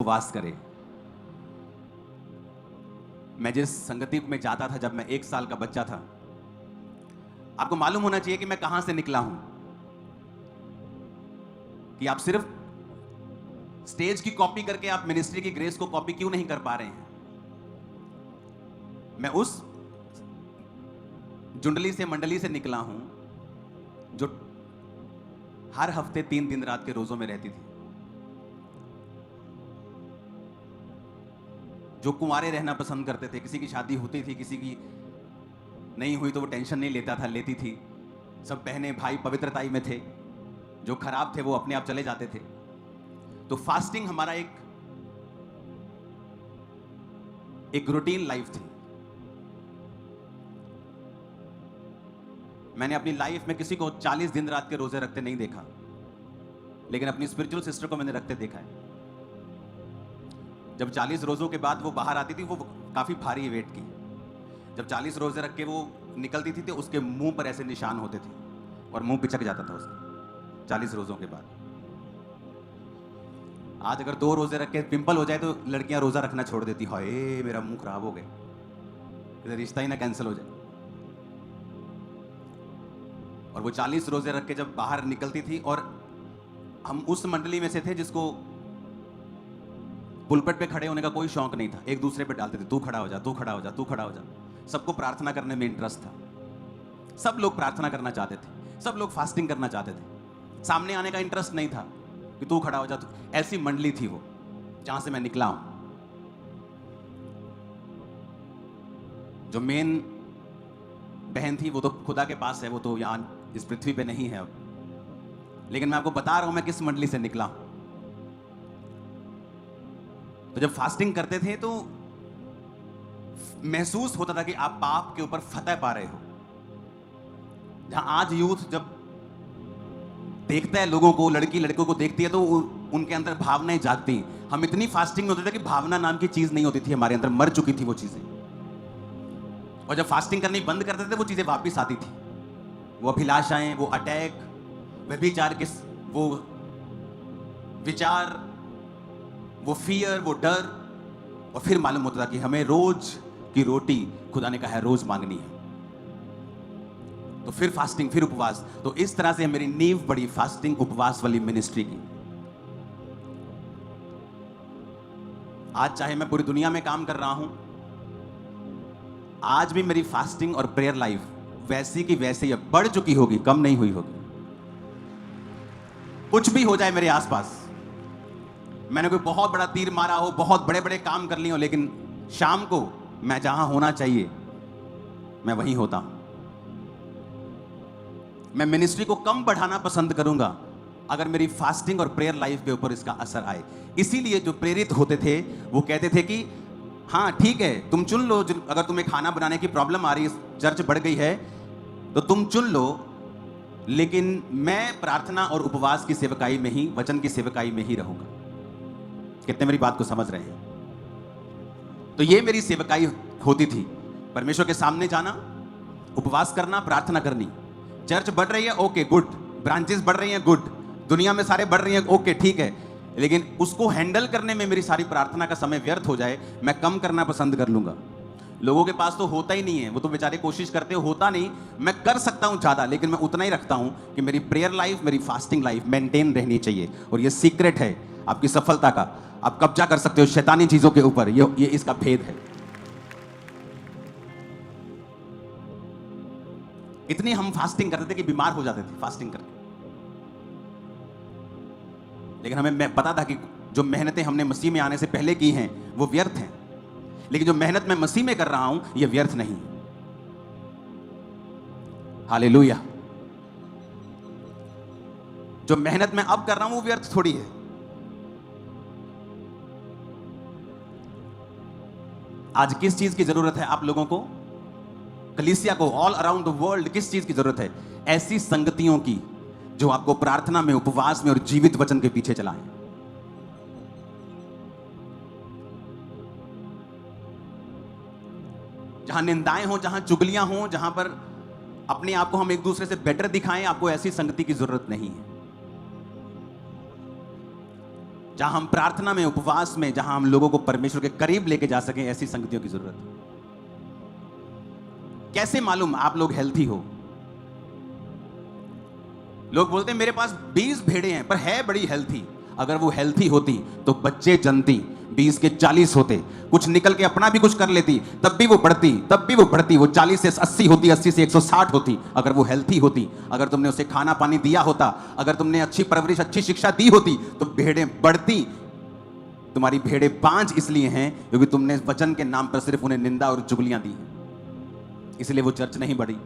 उपवास करे। मैं जिस संगति में जाता था जब मैं 1 साल का बच्चा था, आपको मालूम होना चाहिए कि मैं कहां से निकला हूं, कि आप सिर्फ स्टेज की कॉपी करके आप मिनिस्ट्री की ग्रेस को कॉपी क्यों नहीं कर पा रहे हैं। मैं उस जुंडली से मंडली से निकला हूं जो हर हफ्ते 3 दिन रात के रोजों में रहती थी, जो कुंवारे रहना पसंद करते थे। किसी की शादी होती थी, किसी की नहीं हुई तो वो टेंशन नहीं लेता था, लेती थी। सब बहनें भाई पवित्रताई में थे, जो खराब थे वो अपने आप चले जाते थे। तो फास्टिंग हमारा एक रूटीन लाइफ थी। मैंने अपनी लाइफ में किसी को 40 दिन रात के रोजे रखते नहीं देखा, लेकिन अपनी स्पिरिचुअल सिस्टर को मैंने रखते देखा है। जब 40 रोजों के बाद वो बाहर आती थी, वो काफी भारी वेट की। जब 40 रोजे रख के वो निकलती थी तो उसके मुंह पर ऐसे निशान होते थे और मुंह पिचक जाता था उसका 40 रोजों के बाद। आज अगर 2 रोजे रख के पिंपल हो जाए तो लड़कियां रोजा रखना छोड़ देती, हाय मेरा मुंह खराब हो गया, रिश्ता ही ना कैंसिल हो जाए। और वो 40 रोजे रख के जब बाहर निकलती थी, और हम उस मंडली में से थे जिसको पुलपट पे खड़े होने का कोई शौक नहीं था। एक दूसरे पे डालते थे, तू खड़ा हो जा, तू खड़ा हो जा, तू खड़ा हो जा। सबको प्रार्थना करने में इंटरेस्ट था, सब लोग प्रार्थना करना चाहते थे, सब लोग फास्टिंग करना चाहते थे। सामने आने का इंटरेस्ट नहीं था कि तू खड़ा हो जा। ऐसी मंडली थी वो जहां से मैं निकला हूं। जो मेन बहन थी वो तो खुदा के पास है, वो तो यहां इस पृथ्वी पे नहीं है अब। लेकिन मैं आपको बता रहा हूं मैं किस मंडली से निकला हूं। तो जब फास्टिंग करते थे तो महसूस होता था कि आप पाप के ऊपर फतह पा रहे हो। जहां आज यूथ जब देखता है लोगों को, लड़की लड़कों को देखती है तो उनके अंदर भावनाएं जागती। हम इतनी फास्टिंग में होते थे कि भावना नाम की चीज नहीं होती थी हमारे अंदर, मर चुकी थी वो चीजें। और जब फास्टिंग करनी बंद करते थे वो चीजें वापस आती थी। वो अभिलाषाएं, वो अटैक, व्यभिचार के वो विचार, वो फियर, वो डर। और फिर मालूम होता था कि हमें रोज की रोटी खुदा ने कहा है रोज मांगनी है। तो फिर फास्टिंग, फिर उपवास। तो इस तरह से मेरी नींव पड़ी फास्टिंग उपवास वाली मिनिस्ट्री की। आज चाहे मैं पूरी दुनिया में काम कर रहा हूं, आज भी मेरी फास्टिंग और प्रेयर लाइफ वैसी की वैसी है, बढ़ चुकी होगी, कम नहीं हुई होगी। कुछ भी हो जाए मेरे आसपास, मैंने कोई बहुत बड़ा तीर मारा हो, बहुत बड़े बड़े काम कर लिए हो, लेकिन शाम को मैं जहां होना चाहिए मैं वहीं होता हूं। मैं मिनिस्ट्री को कम बढ़ाना पसंद करूंगा अगर मेरी फास्टिंग और प्रेयर लाइफ के ऊपर इसका असर आए। इसीलिए जो प्रेरित होते थे वो कहते थे कि हाँ ठीक है, तुम चुन लो, अगर तुम्हें खाना बनाने की प्रॉब्लम आ रही है, चर्च बढ़ गई है तो तुम चुन लो, लेकिन मैं प्रार्थना और उपवास की सेवकाई में ही, वचन की सेवकाई में ही रहूंगा। कितने मेरी बात को समझ रहे हैं? तो ये मेरी सेवकाई होती थी, परमेश्वर के सामने जाना, उपवास करना, प्रार्थना करनी। चर्च बढ़ रही है, ओके गुड, ब्रांचेस बढ़ रही हैं, गुड, दुनिया में सारे बढ़ रही हैं, ओके ठीक है, लेकिन उसको हैंडल करने में मेरी सारी प्रार्थना का समय व्यर्थ हो जाए, मैं कम करना पसंद कर लूंगा। लोगों के पास तो होता ही नहीं है, वो तो बेचारे कोशिश करते हो, होता नहीं। मैं कर सकता हूं ज्यादा, लेकिन मैं उतना ही रखता हूं कि मेरी प्रेयर लाइफ, मेरी फास्टिंग लाइफ मेंटेन रहनी चाहिए। और ये सीक्रेट है आपकी सफलता का। आप कब्जा कर सकते हो शैतानी चीजों के ऊपर, ये इसका भेद है। इतनी हम फास्टिंग करते थे कि बीमार हो जाते थे फास्टिंग करके। लेकिन हमें पता था कि जो मेहनतें हमने मसीह में आने से पहले की हैं वो व्यर्थ हैं, लेकिन जो मेहनत मैं मसीह में कर रहा हूं ये व्यर्थ नहीं। हालेलुया। जो मेहनत मैं अब कर रहा हूं वो व्यर्थ थोड़ी है। आज किस चीज की जरूरत है आप लोगों को, कलीसिया को, ऑल अराउंड द वर्ल्ड किस चीज की जरूरत है? ऐसी संगतियों की जो आपको प्रार्थना में, उपवास में और जीवित वचन के पीछे चलाएं। जहां निंदाएं हो, जहां चुगलियां हो, जहां पर अपने आप को हम एक दूसरे से बेटर दिखाएं, आपको ऐसी संगति की जरूरत नहीं है। जहां हम प्रार्थना में, उपवास में, जहां हम लोगों को परमेश्वर के करीब लेके जा सकें, ऐसी संगतियों की जरूरत है। कैसे मालूम आप लोग हेल्थी हो? लोग बोलते हैं मेरे पास 20 भेड़ें हैं, पर है बड़ी हेल्थी। अगर वो हेल्थी होती तो बच्चे जन्मती, 20 के 40 होते, कुछ निकल के अपना भी कुछ कर लेती, तब भी वो बढ़ती, वो 40 से 80 होती, 80 से 160 होती, अगर वो हेल्थी होती। अगर तुमने उसे खाना पानी दिया होता, अगर तुमने अच्छी परवरिश, अच्छी शिक्षा दी होती, तो भेड़ें बढ़ती। तुम्हारी भेड़ें बांझ इसलिए हैं क्योंकि तुमने वचन के नाम पर सिर्फ उन्हें निंदा और चुगलियां दी, इसलिए वो चर्च नहीं बढ़ी।